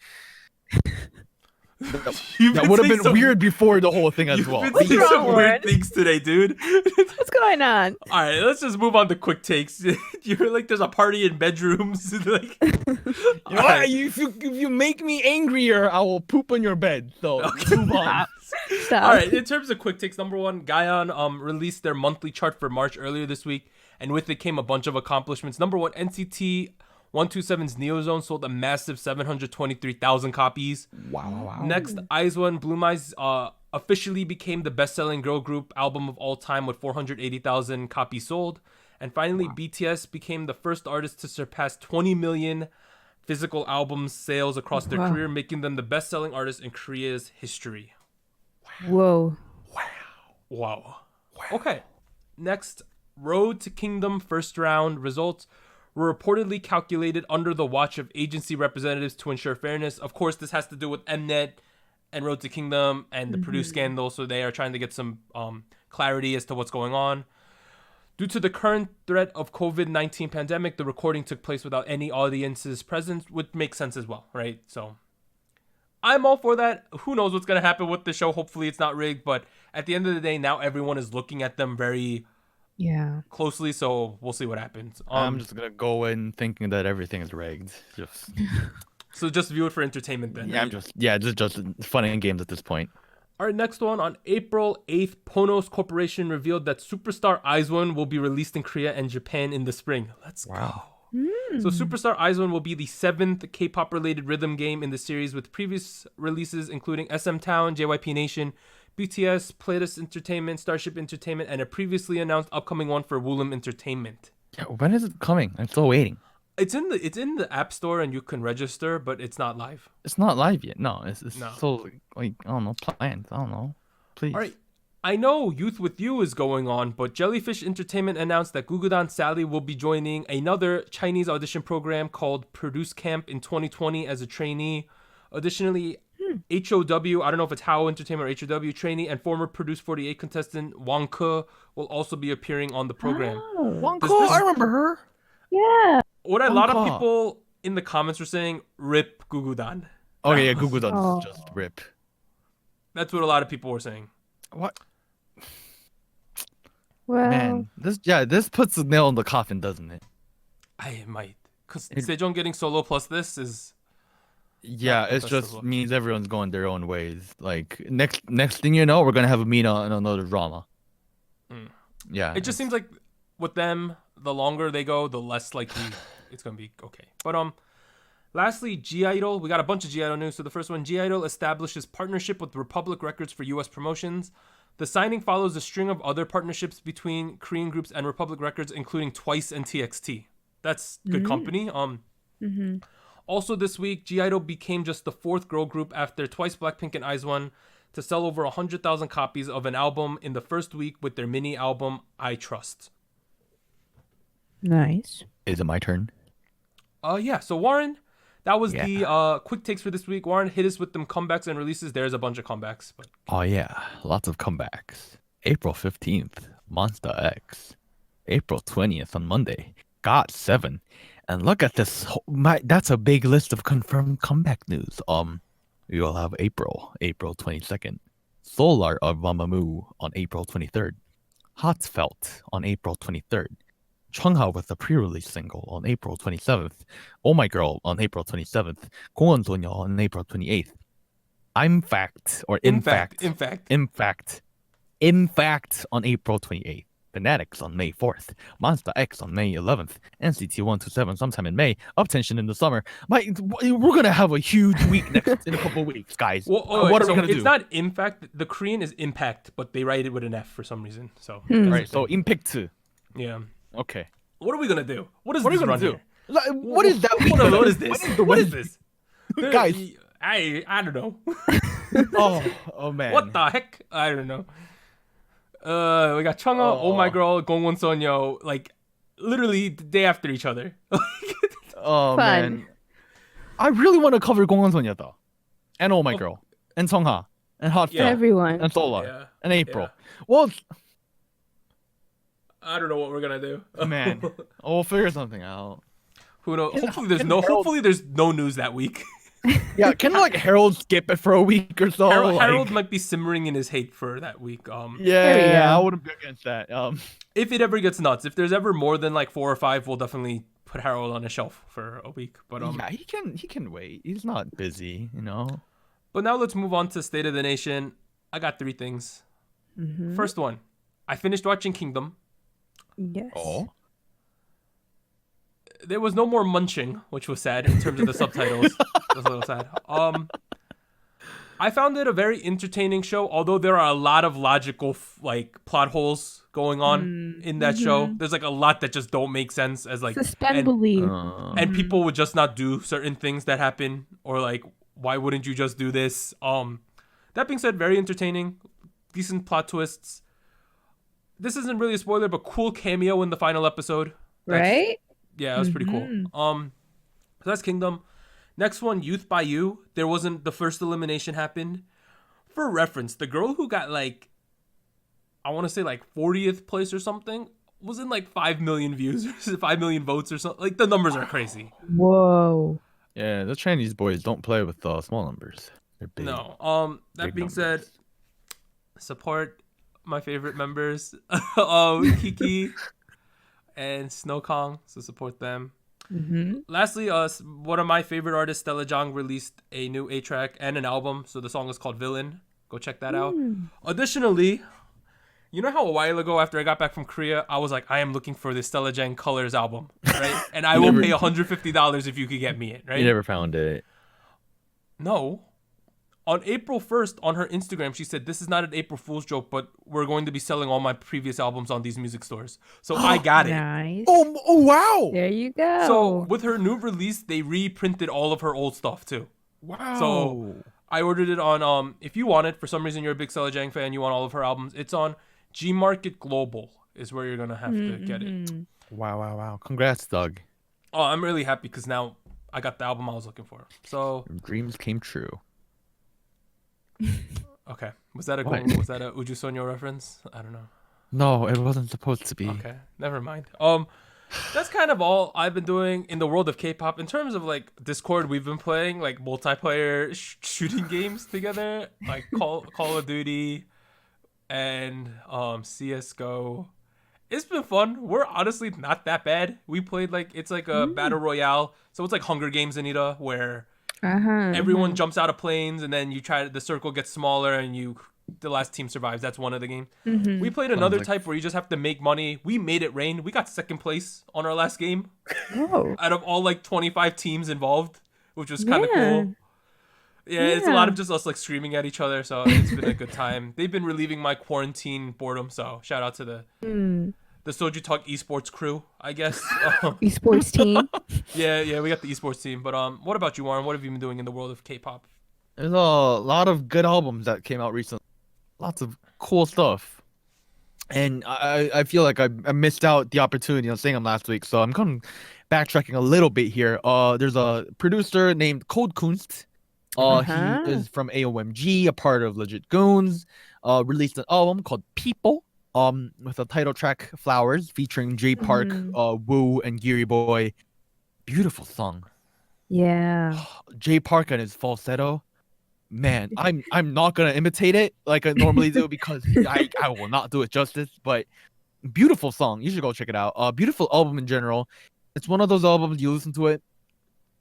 That would have been weird before the whole thing as well. You've been saying some weird things today, dude. What's going on? All right, let's just move on to quick takes. You're like, there's a party in bedrooms. Like, if you make me angrier, I will poop on your bed. So move on. Stop. All right, in terms of quick takes, number one, Gaon released their monthly chart for March earlier this week, and with it came a bunch of accomplishments. Number one, NCT 127's Neozone sold a massive 723,000 copies. Wow. Next, IZ*ONE Bloom Eyes officially became the best-selling girl group album of all time with 480,000 copies sold. And finally, BTS became the first artist to surpass 20 million physical album sales across their career, making them the best-selling artist in Korea's history. Whoa. Wow. Okay. Next, Road to Kingdom first round results were reportedly calculated under the watch of agency representatives to ensure fairness. Of course, this has to do with Mnet and Road to Kingdom and the Purdue scandal, so they are trying to get some clarity as to what's going on. Due to the current threat of COVID-19 pandemic, the recording took place without any audiences present, which makes sense as well, right? So I'm all for that. Who knows what's going to happen with the show? Hopefully it's not rigged, but at the end of the day, now everyone is looking at them very closely, so we'll see what happens. I'm just gonna go in thinking that everything is rigged. So just view it for entertainment then. Yeah, just fun and games at this point. All All right, next one. On April 8th, Ponos Corporation revealed that Superstar IZ*ONE will be released in Korea and Japan in the spring. Let's go. So Superstar IZ*ONE will be the 7th K-pop related rhythm game in the series, with previous releases including SM Town, JYP Nation, BTS, Playtest Entertainment, Starship Entertainment, and a previously announced upcoming one for Woollim Entertainment. Yeah, when is it coming? I'm still waiting. It's in the App Store and you can register, but it's not live. It's not live yet. No, it's No. still like I don't know, planned. I don't know. Please. All right. I know Youth With You is going on, but Jellyfish Entertainment announced that Gugudan Sally will be joining another Chinese audition program called Produce Camp in 2020 as a trainee. Additionally, HOW, I don't know if it's How Entertainment or HOW, trainee and former Produce 48 contestant Wonho will also be appearing on the program. Wonho, I remember her. Yeah. What a lot of Wonho. people in the comments were saying, rip Gugudan. Okay, yeah, Google does just rip. That's what a lot of people were saying. What? Well, Man, this puts a nail in the coffin, doesn't it? I might. Because Sejong getting solo plus this is... Yeah, it that's just the- means everyone's going their own ways. Like next thing you know, we're gonna have a Mina and another drama. Yeah, It just seems like with them, the longer they go, the less likely it's going to be okay. But lastly, G-Idol. We got a bunch of G-Idol news. So the first one, G-Idol establishes partnership with Republic Records for U.S. promotions. The signing follows a string of other partnerships between Korean groups and Republic Records, including Twice and TXT. That's good company. Also this week, G-Idol became just the 4th girl group after Twice, Blackpink, and IZ*ONE to sell over 100,000 copies of an album in the first week with their mini album, I Trust. nice. Is it my turn? Yeah, so Warren, that was Yeah. the quick takes for this week. Warren, hit us with them comebacks and releases. There's a bunch of comebacks. But Oh yeah, lots of comebacks. April 15th, Monster X. April 20th on Monday, GOT7. And look at this. That's a big list of confirmed comeback news. We will have April 22nd. Solar of Mamamoo on April 23rd. Heartfelt on April 23rd. Chungha with the pre-release single on April 27th. Oh My Girl on April 27th. 공원 소녀 on April 28th. In fact on April 28th. Fanatics on May 4th. Monster X on May 11th. NCT 127 sometime in May. Uptension in the summer. We're gonna have a huge week next in a couple of weeks, guys. what are we gonna do? It's not in fact. The Korean is impact, but they write it with an F for some reason. So Right, so Impact. yeah. Okay. What are we gonna do? What is What are this we run gonna do? here? What is that? What is this? What is this? Guys. I don't know. Oh man. What the heck? I don't know. We got Chungha, Oh My Girl, Gongwon Sonyo, like literally the day after each other. Oh Fun. man. I really want to cover 공원 소녀 though. And Oh My Girl. And Songha. And Heartfelt. Yeah. Everyone. And Solar. Yeah. And April. Yeah. Well, I don't know what we're gonna do. man. We'll figure something out. Who knows? Hopefully Harold- there's no news that week. Yeah, can like Harold skip it for a week or so? Harold Like, might be simmering in his hate for that week. There we yeah, go. I wouldn't be against that. If it ever gets nuts, if there's ever more than like 4 or 5, we'll definitely put Harold on a shelf for a week. But yeah, he can wait. He's not busy, you know. But now let's move on to State of the Nation. I got 3 things. First one, I finished watching Kingdom. Yes. There was no more munching, which was sad in terms of the subtitles. That was a little sad. I found it a very entertaining show, although there are a lot of logical like plot holes going on in that show. There's like a lot that just don't make sense as like Suspend belief. and people would just not do certain things that happen, or like why wouldn't you just do this? That being said, very entertaining, decent plot twists. This isn't really a spoiler, but cool cameo in the final episode. Right? Yeah, it was pretty cool. So that's Kingdom. Next one, Youth by You. There wasn't the first elimination happened. For reference, the girl who got like, I want to say like 40th place or something, was in like 5 million views, 5 million votes or something. Like the numbers are crazy. Whoa. Yeah, the Chinese boys don't play with small numbers. They're big. No. That big being said, numbers. support my favorite members, Kiki and Snow Kong. So support them. Lastly, one of my favorite artists, Stella Jong, released a new A-track and an album. So the song is called Villain. Go check that out. Additionally, you know how a while ago after I got back from Korea, I was like, I am looking for this Stella Jang Colors album, right? And I will pay $150 if you could get me it, right? You never found it. No. On April 1st, on her Instagram, she said, this is not an April Fool's joke, but we're going to be selling all my previous albums on these music stores. So I got it. Nice. Oh wow. There you go. So with her new release, they reprinted all of her old stuff too. Wow. So I ordered it on, if you want it, for some reason you're a big Stella Jang fan, you want all of her albums, it's on G Market Global is where you're going to have to get it. Wow. Congrats, Doug. Oh, I'm really happy because now I got the album I was looking for. So Dreams came true. Okay. Was that a Uju Sonyo reference? I don't know. No, it wasn't supposed to be. Okay. Never mind. That's kind of all I've been doing in the world of K-pop. In terms of like Discord, we've been playing like multiplayer shooting games together, like Call of Duty and CS:GO. It's been fun. We're honestly not that bad. We played like it's like a battle royale, so it's like Hunger Games, Anita, where everyone jumps out of planes and then the circle gets smaller and the last team survives. That's one of the games. We played another type where you just have to make money. We made it rain. We got second place on our last game. Out of all like 25 teams involved, which was kind of cool. Yeah, it's a lot of just us like screaming at each other, so it's been a good time. They've been relieving my quarantine boredom, so shout out to the SojuTalk Esports crew, I guess. Esports team. Yeah, we got the esports team. But what about you, Warren? What have you been doing in the world of K-pop? There's a lot of good albums that came out recently. Lots of cool stuff. And I feel like I missed out the opportunity of saying them last week, so I'm kind of backtracking a little bit here. There's a producer named Code Kunst. He is from AOMG, a part of Legit Goons. Released an album called People. With a title track Flowers featuring J Park, Woo, and Geary Boy. Beautiful song. Yeah. J Park and his falsetto. Man, I'm not gonna imitate it like I normally do because I will not do it justice. But beautiful song. You should go check it out. Beautiful album in general. It's one of those albums you listen to it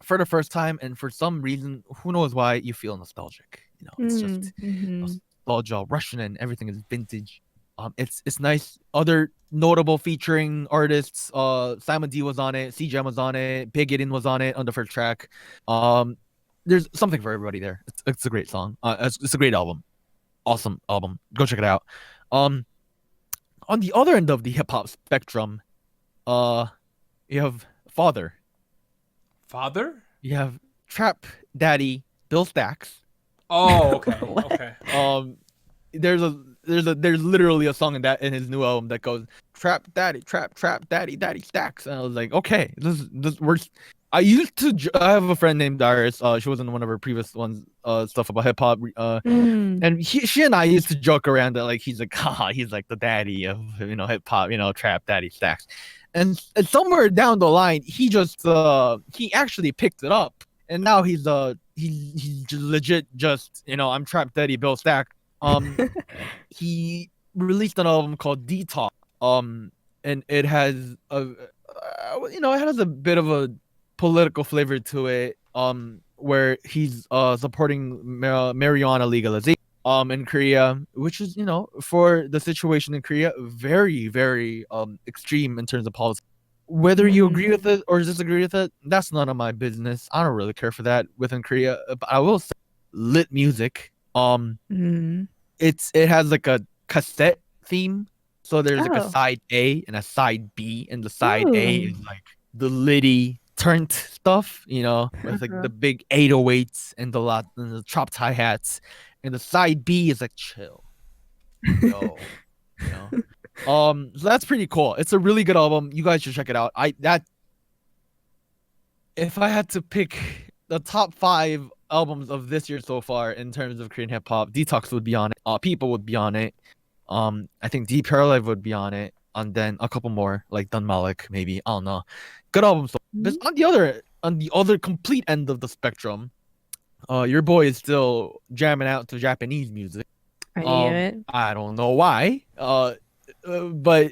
for the first time, and for some reason, who knows why, you feel nostalgic. You know, it's just nostalgia, Russian, and everything is vintage. It's nice. Other notable featuring artists, Simon D was on it, C-Jam was on it, Big Hidden was on it on the first track. There's something for everybody there. It's a great song. It's a great album. Awesome album. Go check it out. On the other end of the hip hop spectrum, you have Father. Father? You have Trap Daddy Bill Stacks. Oh, okay. Okay. There's literally a song in his new album that goes Trap Daddy Stacks, and I was like, okay, this works. I have a friend named Darius. She was in one of her previous ones, stuff about hip hop. And she and I used to joke around that like he's like the daddy of hip hop, Trap Daddy Stacks. And somewhere down the line, he actually picked it up, and now he's legit just I'm Trap Daddy Bill Stack. He released an album called Detox. And it has a bit of a political flavor to it. Where he's supporting marijuana legalization in Korea, which is for the situation in Korea very, very extreme in terms of policy. Whether you agree with it or disagree with it, that's none of my business. I don't really care for that within Korea. But I will say, lit music. It has like a cassette theme, so there's like a side A and a side B, and the side A is like the litty turned stuff, with like the big 808s and the chopped hi-hats, and the side B is like chill. So that's pretty cool. It's a really good album. You guys should check it out. If I had to pick the top 5 albums of this year so far in terms of Korean hip hop, Detox would be on it. People would be on it. I think Deep Paralive would be on it, and then a couple more like Dun Malik, maybe. I don't know. Good albums. But on the other complete end of the spectrum, your boy is still jamming out to Japanese music. I don't know why. But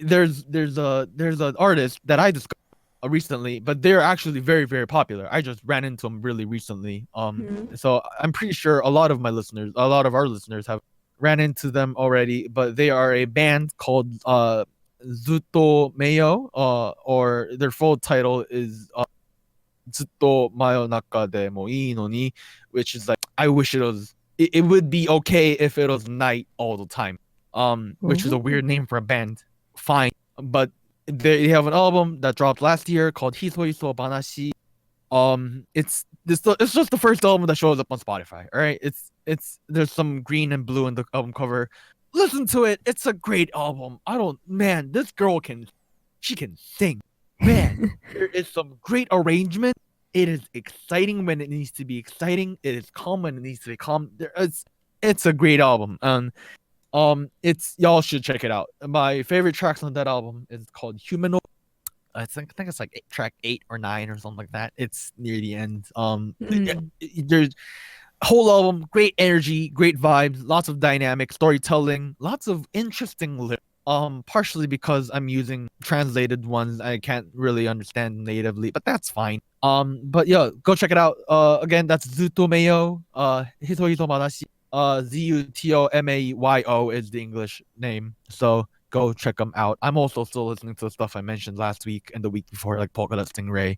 there's an artist that I discovered recently, but they're actually very, very popular. I just ran into them really recently. So I'm pretty sure a lot of our listeners have ran into them already, but they are a band called Zuto Meyo, or their full title is Zutto Mayo Naka de Mo ii no ni, which is like, I wish it would be okay if it was night all the time. Which is a weird name for a band. Fine, but they have an album that dropped last year called Hiso Hiso Banashi. It's just the first album that shows up on Spotify. All right, there's some green and blue in the album cover. Listen to it. It's a great album. This girl can sing. Man, there is some great arrangement. It is exciting when it needs to be exciting. It is calm when it needs to be calm. It's a great album. Y'all should check it out. My favorite tracks on that album is called Humanoid. I think it's like track 8 or 9 or something like that. It's near the end. There's whole album, great energy, great vibes, lots of dynamic storytelling, lots of interesting lyrics. Partially because I'm using translated ones I can't really understand natively, but that's fine. But yeah, go check it out. Again, that's Zutomeyo, Hito Madashi. Zutomayo is the English name, so go check them out. I'm also still listening to the stuff I mentioned last week and the week before, like Polka Dot Stingray.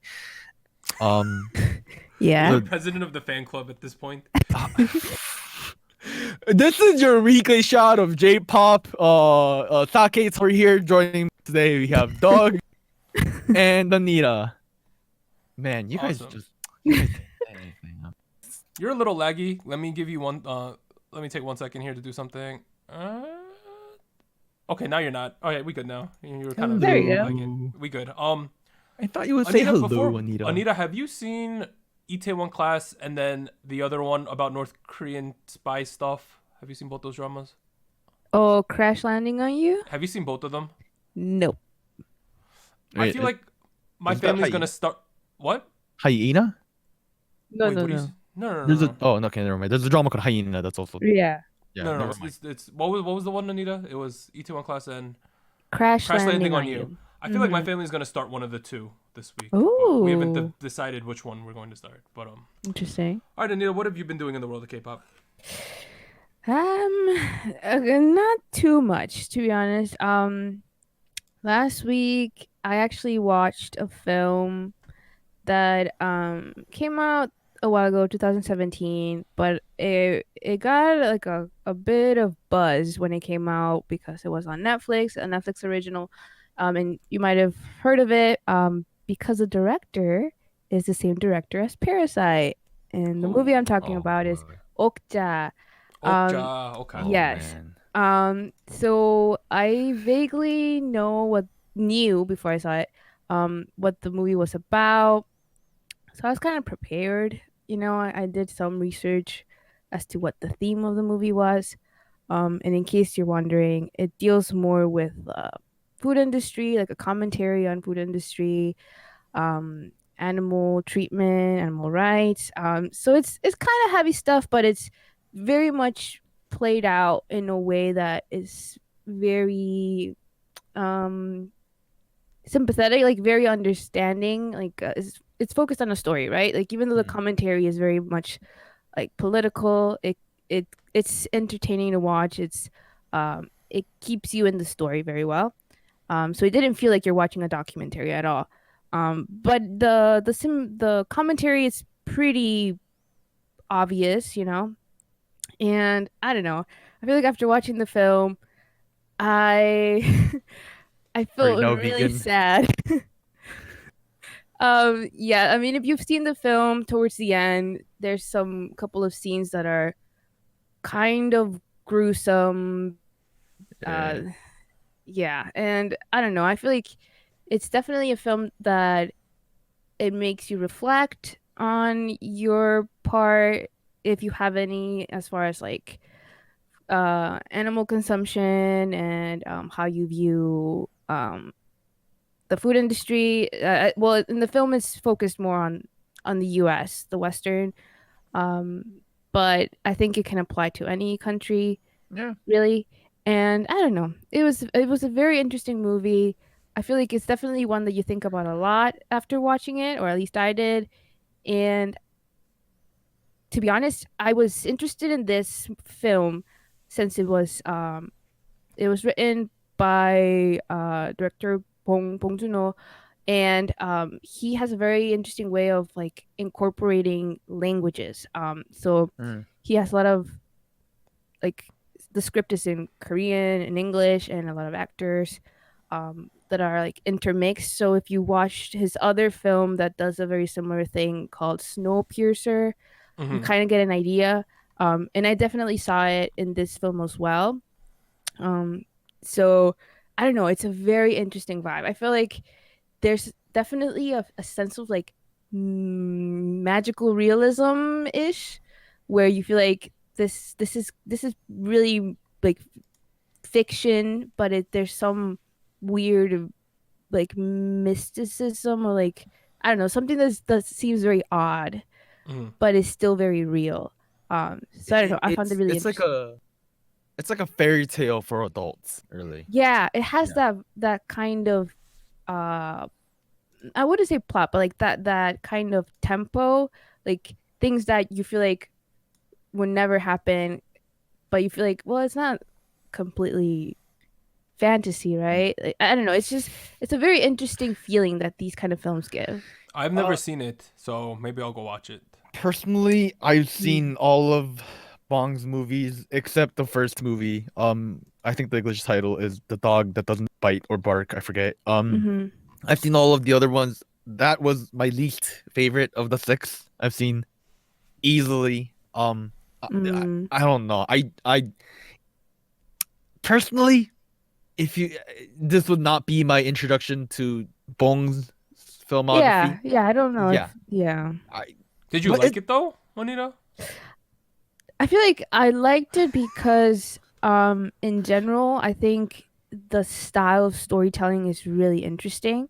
Yeah. You're the president of the fan club at this point. This is your weekly shot of J-pop. Sake's over here joining me today. We have Doug and Anita. Man, you guys Awesome. you guys say anything. You're a little laggy. Let me give you one. Let me take 1 second here to do something. Okay, now you're not. All right, we good now. You were kind of There you go. lagging. We good. I thought you would say Anita, hello, Anita. Anita, have you seen Itaewon Class and then the other one about North Korean spy stuff? Have you seen both those dramas? Oh, Crash Landing on You? Have you seen both of them? Nope. I feel like my is that family's how gonna start. What? Hyena? No, Wait, no, what do you no. s- No. There's okay, never mind. There's a drama called Hyena that's also Yeah. No. never mind. It's what was the one, Anita? It was Itaewon Class and Crash Crash Landing on You. You. I feel like my family's gonna start one of the two this week. Ooh. But we haven't decided which one we're going to start. But Interesting. all right, Anita, what have you been doing in the world of K-pop? Not too much, to be honest. Last week I actually watched a film that came out a while ago, 2017, but it got like a bit of buzz when it came out because it was on Netflix, a Netflix original. And you might have heard of it because the director is the same director as Parasite. And the movie I'm talking about is Okja. Okay. Yes. Man. So I vaguely knew before I saw it, what the movie was about. So I was kind of prepared. I did some research as to what the theme of the movie was. And in case you're wondering, it deals more with food industry, like a commentary on food industry, animal treatment, animal rights. So it's kind of heavy stuff, but it's very much played out in a way that is very sympathetic, like very understanding. Like it's focused on a story, right? Like even though the commentary is very much like political, it's entertaining to watch. It keeps you in the story very well. So it didn't feel like you're watching a documentary at all. But the commentary is pretty obvious, and I don't know. I feel like after watching the film, I I felt no really vegan. sad. Yeah, I mean, if you've seen the film towards the end, there's some couple of scenes that are kind of gruesome. Yeah, and I don't know. I feel like it's definitely a film that it makes you reflect on your part, if you have any, as far as like animal consumption and how you view the food industry. Well, in the film, it's focused more on the U.S., the Western, but I think it can apply to any country, really. And I don't know. It was a very interesting movie. I feel like it's definitely one that you think about a lot after watching it, or at least I did. And to be honest, I was interested in this film since it was written by director Bong Joon-ho, and he has a very interesting way of like incorporating languages. So he has a lot of like the script is in Korean and English, and a lot of actors that are like intermixed. So if you watched his other film that does a very similar thing called Snowpiercer, you kind of get an idea. And I definitely saw it in this film as well. So I don't know, it's a very interesting vibe. I feel like there's definitely a sense of like magical realism ish, where you feel like this is really like fiction, but there's some weird like mysticism, or like I don't know, something that seems very odd, but is still very real. So I don't know. I found it really interesting. It's like a fairy tale for adults, really. Yeah, it has that kind of I wouldn't say plot, but like that kind of tempo, like things that you feel like would never happen, but you feel like, well, it's not completely fantasy, right? Like, I don't know. It's a very interesting feeling that these kind of films give. I've never seen it, so maybe I'll go watch it. Personally, I've seen all of Bong's movies except the first movie. I think the English title is The Dog That Doesn't Bite or Bark. I forget. I've seen all of the other ones. That was my least favorite of the 6 I've seen, easily. I don't know. I personally, this would not be my introduction to Bong's filmography. Yeah, I don't know. Yeah. Did you like it though, Anita? I feel like I liked it because in general, I think the style of storytelling is really interesting.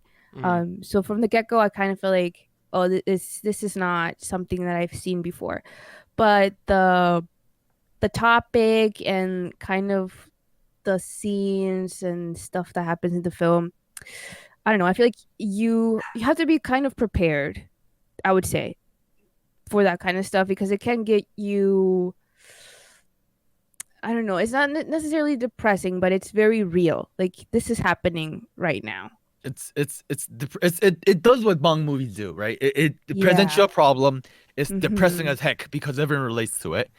So from the get-go, I kind of feel like, oh, this is not something that I've seen before. But the topic and kind of the scenes and stuff that happens in the film, I don't know. I feel like you have to be kind of prepared, I would say, for that kind of stuff, because it can get you, I don't know, it's not necessarily depressing, but it's very real. Like, this is happening right now. It does what Bong movies do, right? It presents you a problem. It's depressing as heck because everyone relates to it,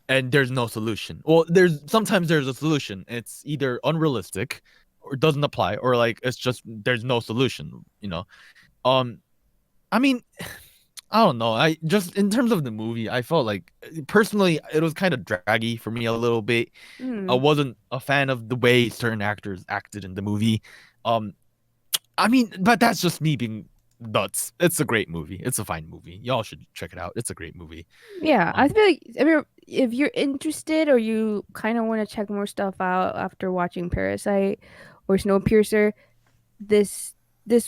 and there's no solution. Well, sometimes there's a solution. It's either unrealistic or doesn't apply, or like it's just there's no solution. I mean, I don't know. I just, in terms of the movie, I felt like personally it was kind of draggy for me a little bit. I wasn't a fan of the way certain actors acted in the movie. I mean, but that's just me being nuts. It's a great movie. It's a fine movie. Y'all should check it out. It's a great movie. Yeah, I feel like if you're interested, or you kind of want to check more stuff out after watching Parasite or Snowpiercer, this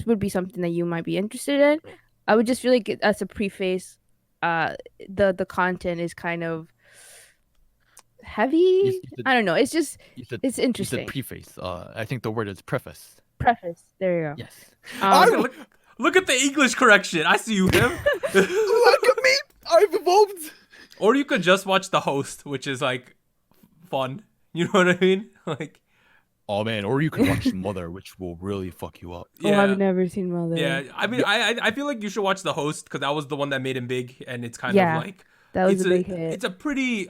would be something that you might be interested in. I would just feel like, as a preface, the content is kind of heavy. I don't know. It's just it's interesting. You said preface. I think the word is preface. Preface. There you go. Yes. Look at the English correction. I see you, him. Look at me. I've evolved. Or you could just watch The Host, which is like fun. You know what I mean? Like, oh man, or you can watch Mother, which will really fuck you up. Yeah. Oh, I've never seen Mother. Yeah, I mean, I feel like you should watch The Host, because that was the one that made him big, and it's kind of like, that was a big hit. It's a pretty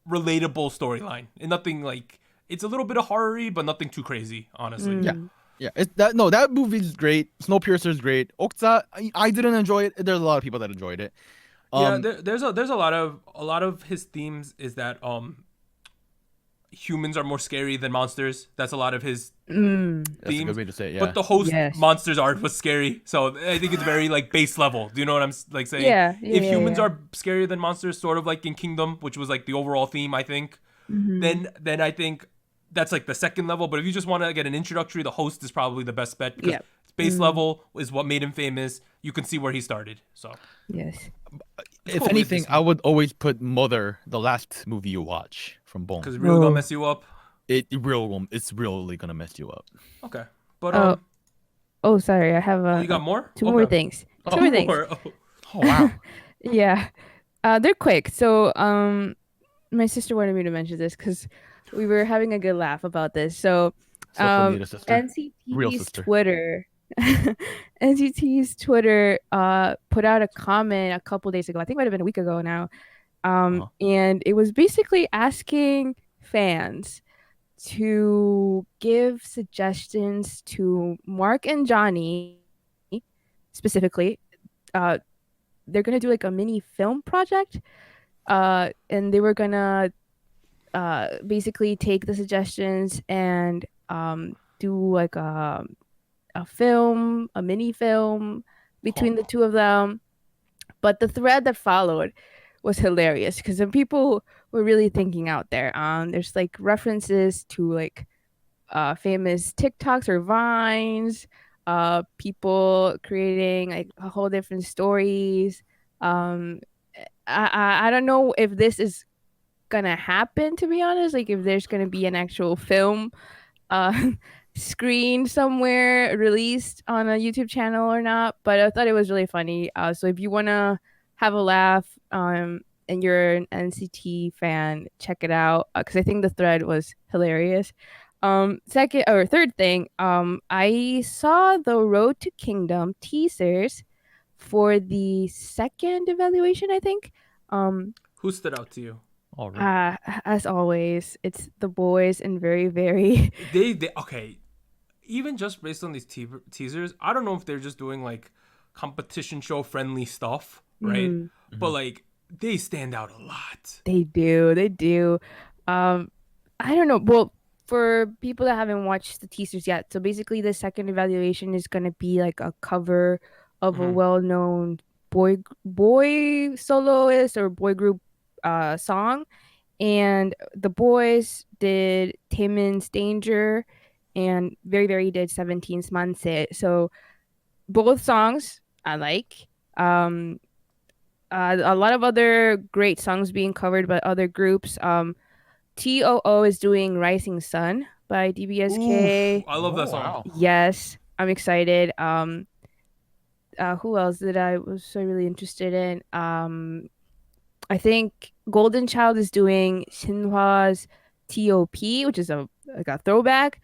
relatable storyline, and nothing like, it's a little bit of horror-y, but nothing too crazy, honestly. Yeah. That movie's great. Snowpiercer's great. Okja, I didn't enjoy it. There's a lot of people that enjoyed it. There's a lot of his themes is that humans are more scary than monsters. That's a lot of his themes. That's a good way to say it, yeah. But the Host monsters art was scary, so I think it's very like base level. Do you know what I'm like saying? If humans are scarier than monsters, sort of like in Kingdom, which was like the overall theme, I think, then I think that's like the second level. But if you just want to get an introductory, The Host is probably the best bet, because base level is what made him famous. You can see where he started. So yes. If anything, I would always put Mother, the last movie you watch from Bong, because it's really gonna mess you up. It's really gonna mess you up. Okay, but sorry, I have you got more? Two more things. Two more things. Oh wow. Yeah, they're quick. So my sister wanted me to mention this because we were having a good laugh about this. So, Social media sister. Real NCT's sister. Twitter, NCT's Twitter, put out a comment a couple days ago. I think it might have been a week ago now. And it was basically asking fans to give suggestions to Mark and Johnny specifically. They're gonna do like a mini film project, and they were gonna basically take the suggestions and do like a mini film between the two of them. But the thread that followed was hilarious because some people were really thinking out there. There's like references to like famous TikToks or Vines, people creating like a whole different stories. I don't know if this is gonna happen, to be honest. Like if there's gonna be an actual film screen somewhere released on a YouTube channel or not. But I thought it was really funny. So if you wanna have a laugh, and you're an NCT fan, check it out because I think the thread was hilarious. Third thing, I saw the Road to Kingdom teasers for the second evaluation, I think. Who stood out to you? All right. As always, it's the boys and very, very. They okay. Even just based on these teasers, I don't know if they're just doing like competition show friendly stuff, right? But like they stand out a lot. They do. I don't know. Well, for people that haven't watched the teasers yet, so basically the second evaluation is gonna be like a cover of a well-known boy soloist or boy group song, and the boys did Taemin's Danger and very very did 17's Manse. So both songs I like. A lot of other great songs being covered by other groups. TOO is doing Rising Sun by DBSK. Oof, I love that song. Wow. Yes, I'm excited. Who else did I was so really interested in? I think Golden Child is doing Shinhwa's TOP, which is a throwback.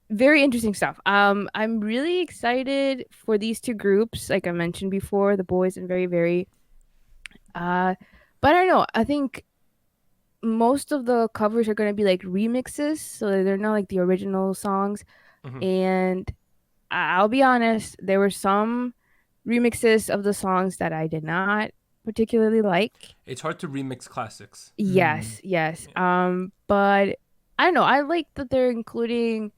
Very interesting stuff. I'm really excited for these two groups, like I mentioned before, the boys and very very. But I don't know. I think most of the covers are going to be like remixes, so they're not like the original songs. And I'll be honest, there were some remixes of the songs that I did not particularly like. It's hard to remix classics. Yes. But I don't know. I like that they're including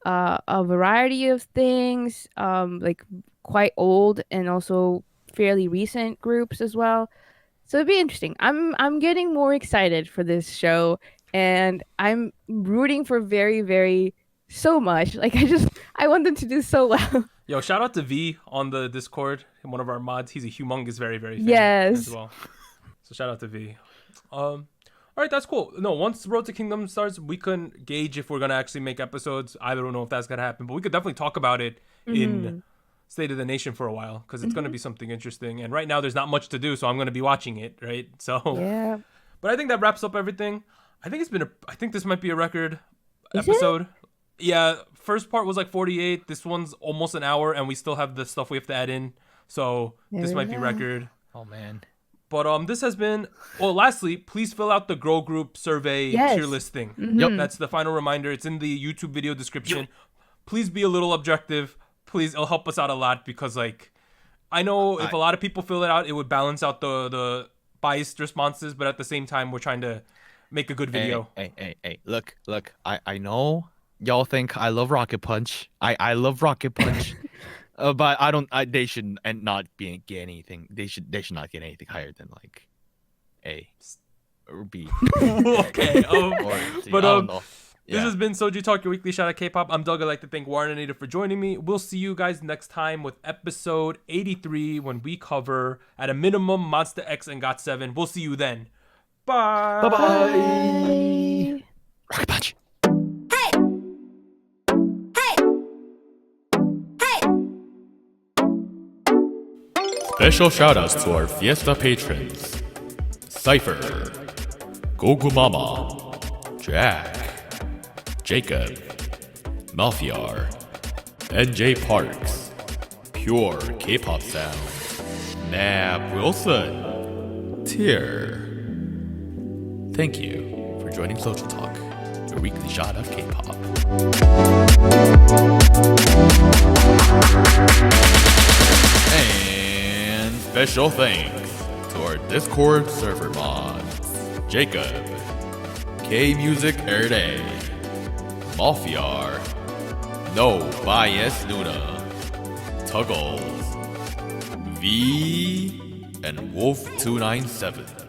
a variety of things, like quite old and also fairly recent groups as well. So it'd be interesting. I'm getting more excited for this show, and I'm rooting for very, very so much. Like I want them to do so well. Yo, shout out to V on the Discord, one of our mods. He's a humongous, very, very fan as well. So shout out to V. All right, that's cool. No, once Road to Kingdom starts, we can gauge if we're gonna actually make episodes. I don't know if that's gonna happen, but we could definitely talk about it in State of the Nation for I because it's gonna be something interesting. And right now, there's not much to do, so I'm gonna be watching it, right? So yeah. But I think that wraps up everything. I think this might be a record Is episode. it? Yeah, first part was like 48. This one's almost an hour, and we still have the stuff we have to add in. So this might be record. Oh man. But this has been. Well, lastly, please fill out the Girl Group survey tier list thing. Yep. That's the final reminder. It's in the YouTube video description. Please be a little objective. Please, it'll help us out a lot because, like, I know if a lot of people fill it out, it would balance out the biased responses. But at the same time, we're trying to make a good video. Hey. Look. I know y'all think I love Rocket Punch. I love Rocket Punch. But I don't. They should not get anything. They should not get anything higher than like A or B. Okay. This Yeah. has been SojuTalk, your weekly shot at K-pop. I'm Doug. I'd like to thank Warren and Anita for joining me. We'll see you guys next time with episode 83 when we cover at a minimum Monster X and GOT7. We'll see you then. Bye. Bye. Rocket Punch. Special shoutouts to our Fiesta patrons: Cypher, Goku Mama, Jack, Jacob, Malfiar, NJ Parks, Pure K-pop Sound, Nab Wilson, Tier. Thank you for joining Social Talk, your weekly shot of K-pop. And special thanks to our Discord server mods, Jacob, K-Music Erday, Malfiar, No Bias Luna, Tuggles, V, and Wolf297.